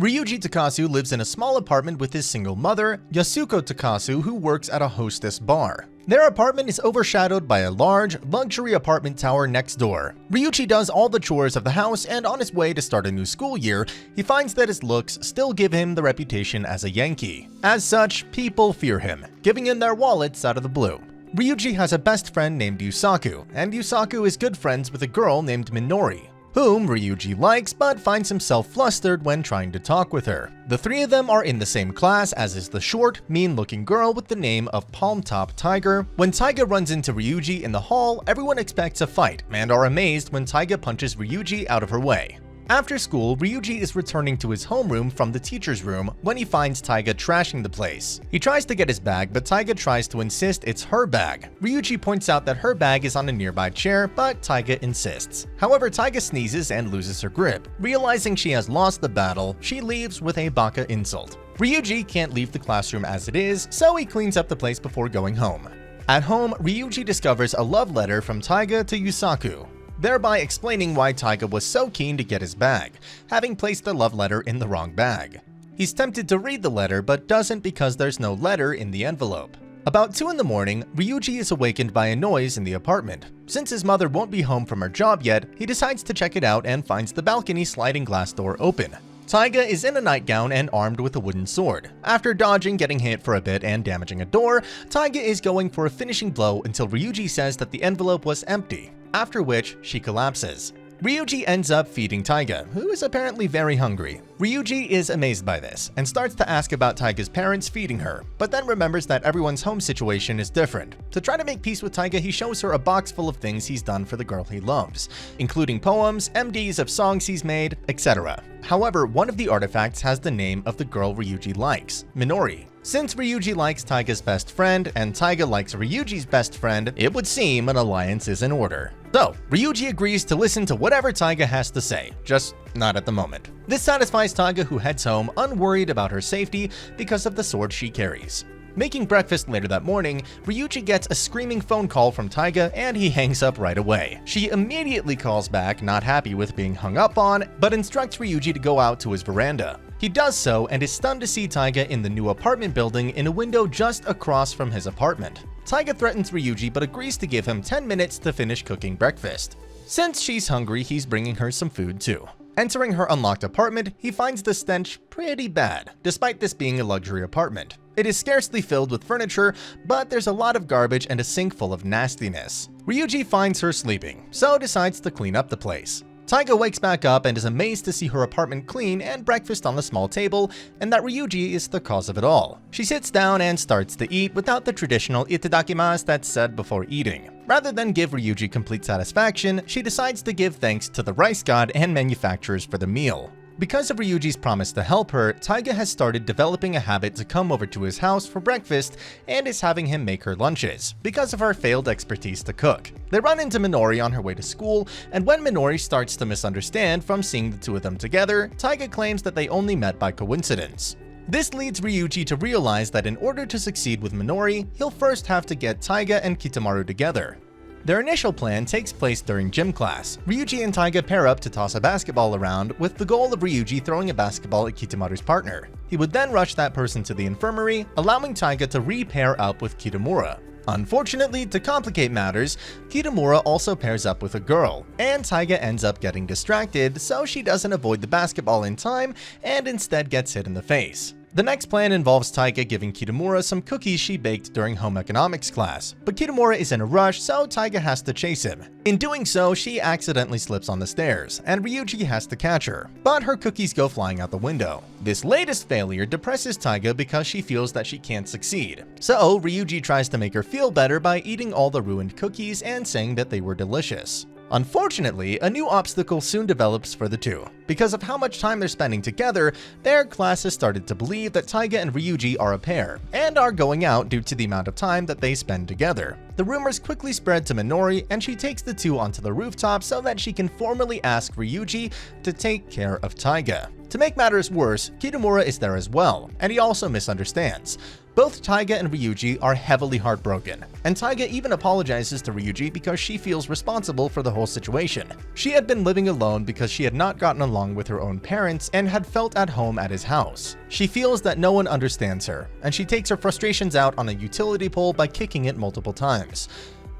Ryuji Takasu lives in a small apartment with his single mother, Yasuko Takasu, who works at a hostess bar. Their apartment is overshadowed by a large, luxury apartment tower next door. Ryuji does all the chores of the house, and on his way to start a new school year, he finds that his looks still give him the reputation as a Yankee. As such, people fear him, giving him their wallets out of the blue. Ryuji has a best friend named Yusaku, and Yusaku is good friends with a girl named Minori, whom Ryuji likes but finds himself flustered when trying to talk with her. The three of them are in the same class, as is the short, mean-looking girl with the name of Palm Top Tiger. When Taiga runs into Ryuji in the hall, everyone expects a fight and are amazed when Taiga punches Ryuji out of her way. After school, Ryuji is returning to his homeroom from the teacher's room when he finds Taiga trashing the place. He tries to get his bag, but Taiga tries to insist it's her bag. Ryuji points out that her bag is on a nearby chair, but Taiga insists. However, Taiga sneezes and loses her grip. Realizing she has lost the battle, she leaves with a baka insult. Ryuji can't leave the classroom as it is, so he cleans up the place before going home. At home, Ryuji discovers a love letter from Taiga to Yusaku, thereby explaining why Taiga was so keen to get his bag, having placed the love letter in the wrong bag. He's tempted to read the letter, but doesn't because there's no letter in the envelope. About 2 in the morning, Ryuji is awakened by a noise in the apartment. Since his mother won't be home from her job yet, he decides to check it out and finds the balcony sliding glass door open. Taiga is in a nightgown and armed with a wooden sword. After dodging, getting hit for a bit, and damaging a door, Taiga is going for a finishing blow until Ryuji says that the envelope was empty, after which she collapses. Ryuji ends up feeding Taiga, who is apparently very hungry. Ryuji is amazed by this and starts to ask about Taiga's parents feeding her, but then remembers that everyone's home situation is different. To try to make peace with Taiga, he shows her a box full of things he's done for the girl he loves, including poems, MDs of songs he's made, etc. However, one of the artifacts has the name of the girl Ryuji likes, Minori. Since Ryuji likes Taiga's best friend and Taiga likes Ryuji's best friend, it would seem an alliance is in order. So, Ryuji agrees to listen to whatever Taiga has to say, just not at the moment. This satisfies Taiga, who heads home unworried about her safety because of the sword she carries. Making breakfast later that morning, Ryuji gets a screaming phone call from Taiga and he hangs up right away. She immediately calls back, not happy with being hung up on, but instructs Ryuji to go out to his veranda. He does so and is stunned to see Taiga in the new apartment building in a window just across from his apartment. Taiga threatens Ryuji but agrees to give him 10 minutes to finish cooking breakfast. Since she's hungry, he's bringing her some food too. Entering her unlocked apartment, he finds the stench pretty bad, despite this being a luxury apartment. It is scarcely filled with furniture, but there's a lot of garbage and a sink full of nastiness. Ryuji finds her sleeping, so decides to clean up the place. Taiga wakes back up and is amazed to see her apartment clean and breakfast on the small table, and that Ryuji is the cause of it all. She sits down and starts to eat without the traditional itadakimasu that's said before eating. Rather than give Ryuji complete satisfaction, she decides to give thanks to the rice god and manufacturers for the meal. Because of Ryuji's promise to help her, Taiga has started developing a habit to come over to his house for breakfast and is having him make her lunches, because of her failed expertise to cook. They run into Minori on her way to school, and when Minori starts to misunderstand from seeing the two of them together, Taiga claims that they only met by coincidence. This leads Ryuji to realize that in order to succeed with Minori, he'll first have to get Taiga and Kitamaru together. Their initial plan takes place during gym class. Ryuji and Taiga pair up to toss a basketball around with the goal of Ryuji throwing a basketball at Kitamaru's partner. He would then rush that person to the infirmary, allowing Taiga to re-pair up with Kitamura. Unfortunately, to complicate matters, Kitamura also pairs up with a girl, and Taiga ends up getting distracted, so she doesn't avoid the basketball in time and instead gets hit in the face. The next plan involves Taiga giving Kitamura some cookies she baked during home economics class, but Kitamura is in a rush, so Taiga has to chase him. In doing so, she accidentally slips on the stairs, and Ryuji has to catch her, but her cookies go flying out the window. This latest failure depresses Taiga because she feels that she can't succeed. So, Ryuji tries to make her feel better by eating all the ruined cookies and saying that they were delicious. Unfortunately, a new obstacle soon develops for the two. Because of how much time they're spending together, their class has started to believe that Taiga and Ryuji are a pair, and are going out due to the amount of time that they spend together. The rumors quickly spread to Minori, and she takes the two onto the rooftop so that she can formally ask Ryuji to take care of Taiga. To make matters worse, Kitamura is there as well, and he also misunderstands. Both Taiga and Ryuji are heavily heartbroken, and Taiga even apologizes to Ryuji because she feels responsible for the whole situation. She had been living alone because she had not gotten along with her own parents and had felt at home at his house. She feels that no one understands her, and she takes her frustrations out on a utility pole by kicking it multiple times.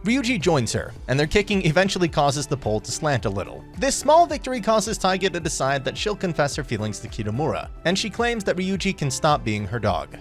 Ryuji joins her, and their kicking eventually causes the pole to slant a little. This small victory causes Taiga to decide that she'll confess her feelings to Kitamura, and she claims that Ryuji can stop being her dog.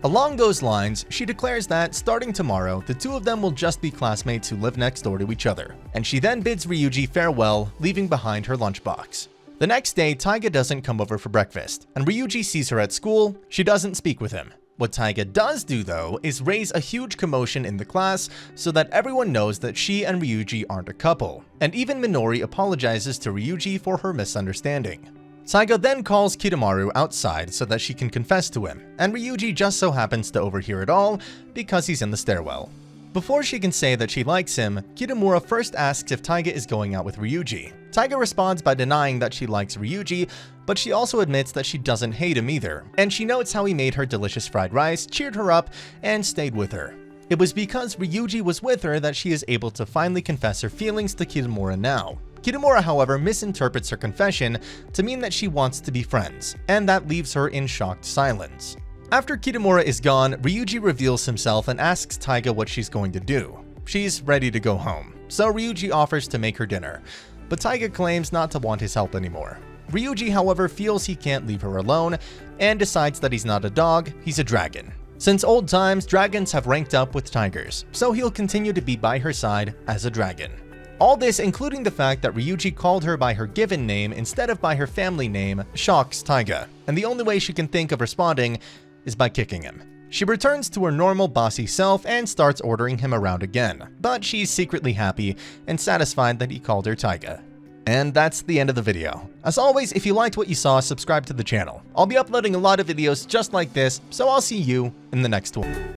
Along those lines, she declares that, starting tomorrow, the two of them will just be classmates who live next door to each other, and she then bids Ryuji farewell, leaving behind her lunchbox. The next day, Taiga doesn't come over for breakfast, and Ryuji sees her at school. She doesn't speak with him. What Taiga does do, though, is raise a huge commotion in the class so that everyone knows that she and Ryuji aren't a couple, and even Minori apologizes to Ryuji for her misunderstanding. Taiga then calls Kitamaru outside so that she can confess to him, and Ryuji just so happens to overhear it all because he's in the stairwell. Before she can say that she likes him, Kitamura first asks if Taiga is going out with Ryuji. Taiga responds by denying that she likes Ryuji, but she also admits that she doesn't hate him either, and she notes how he made her delicious fried rice, cheered her up, and stayed with her. It was because Ryuji was with her that she is able to finally confess her feelings to Kitamura now. Kitamura, however, misinterprets her confession to mean that she wants to be friends, and that leaves her in shocked silence. After Kitamura is gone, Ryuji reveals himself and asks Taiga what she's going to do. She's ready to go home, so Ryuji offers to make her dinner, but Taiga claims not to want his help anymore. Ryuji, however, feels he can't leave her alone and decides that he's not a dog, he's a dragon. Since old times, dragons have ranked up with tigers, so he'll continue to be by her side as a dragon. All this, including the fact that Ryuji called her by her given name instead of by her family name, shocks Taiga, and the only way she can think of responding is by kicking him. She returns to her normal bossy self and starts ordering him around again, but she's secretly happy and satisfied that he called her Taiga. And that's the end of the video. As always, if you liked what you saw, subscribe to the channel. I'll be uploading a lot of videos just like this, so I'll see you in the next one.